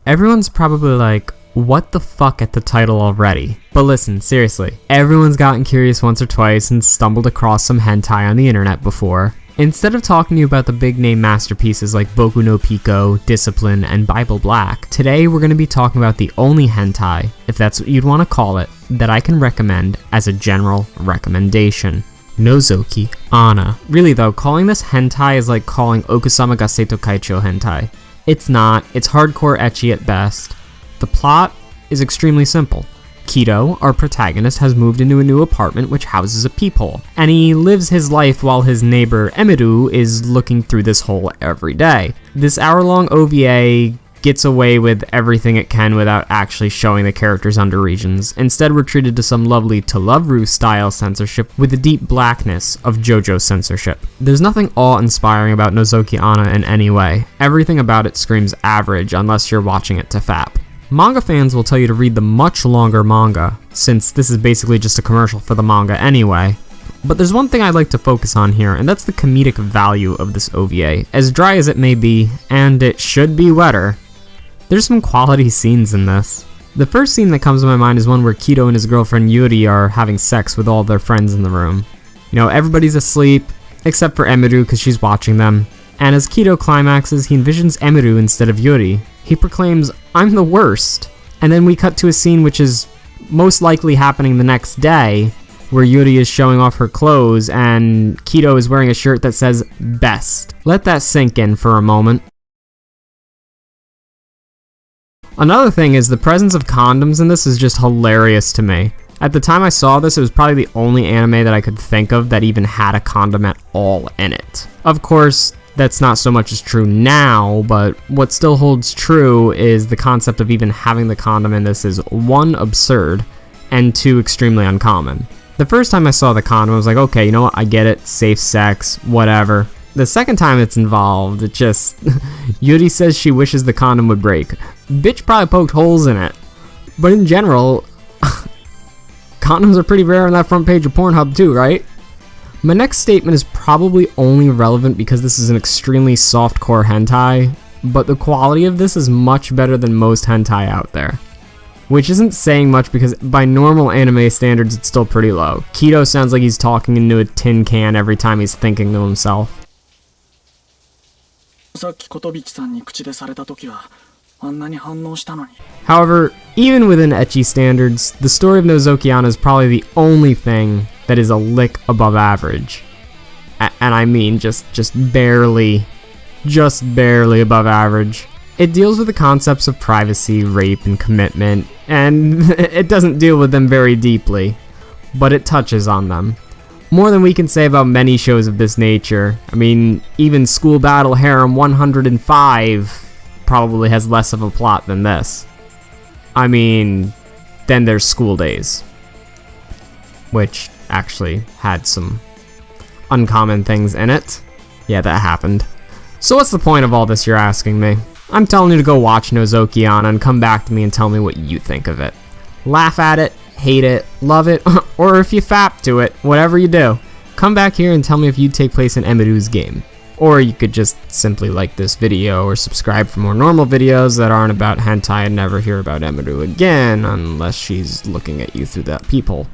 Everyone's probably like, what the fuck at the title already? But listen, seriously, everyone's gotten curious once or twice and stumbled across some hentai on the internet before. Instead of talking to you about the big name masterpieces like Boku no Pico, Discipline, and Bible Black, today we're going to be talking about the only hentai, if that's what you'd want to call it, that I can recommend as a general recommendation. Nozoki Ana. Really though, calling this hentai is like calling Okusama ga Seito Kaicho hentai. It's not, it's hardcore ecchi at best. The plot is extremely simple. Kido, our protagonist, has moved into a new apartment which houses a peephole, and he lives his life while his neighbor Emiru is looking through this hole every day. This hour-long OVA gets away with everything it can without actually showing the characters' underregions. Instead, we're treated to some lovely To-Love-Ru style censorship with the deep blackness of JoJo censorship. There's nothing awe-inspiring about Nozoki Ana in any way. Everything about it screams average unless you're watching it to FAP. Manga fans will tell you to read the much longer manga, since this is basically just a commercial for the manga anyway. But there's one thing I'd like to focus on here, and that's the comedic value of this OVA. As dry as it may be, and it should be wetter, there's some quality scenes in this. The first scene that comes to my mind is one where Kido and his girlfriend Yuri are having sex with all their friends in the room. You know, everybody's asleep, except for Emiru because she's watching them. And as Kido climaxes, he envisions Emiru instead of Yuri. He proclaims, "I'm the worst." And then we cut to a scene which is most likely happening the next day, where Yuri is showing off her clothes and Kido is wearing a shirt that says best. Let that sink in for a moment. Another thing is the presence of condoms in this is just hilarious to me. At the time I saw this, it was probably the only anime that I could think of that even had a condom at all in it. Of course, that's not so much as true now, but what still holds true is the concept of even having the condom in this is 1, absurd, and 2, extremely uncommon. The first time I saw the condom, I was like, okay, you know what, I get it, safe sex, whatever. The second time it's involved, it just... Yuri says she wishes the condom would break. Bitch probably poked holes in it. But in general, condoms are pretty rare on that front page of Pornhub too, right? My next statement is probably only relevant because this is an extremely softcore hentai, but the quality of this is much better than most hentai out there. Which isn't saying much because by normal anime standards it's still pretty low. Kido sounds like he's talking into a tin can every time he's thinking to himself. However, even within ecchi standards, the story of Nozoki Ana is probably the only thing that is a lick above average. And I mean just barely above average. It deals with the concepts of privacy, rape, and commitment, and it doesn't deal with them very deeply, but it touches on them. More than we can say about many shows of this nature. I mean, even School Battle Harem 105 probably has less of a plot than this. I mean, then there's School Days, which actually had some uncommon things in it. Yeah, that happened. So what's the point of all this, you're asking me? I'm telling you to go watch Nozoki Ana and come back to me and tell me what you think of it. Laugh at it, hate it, love it, or if you fap to it, whatever you do. Come back here and tell me if you'd take place in Emiru's game. Or you could just simply like this video or subscribe for more normal videos that aren't about hentai and never hear about Emiru again unless she's looking at you through that peephole.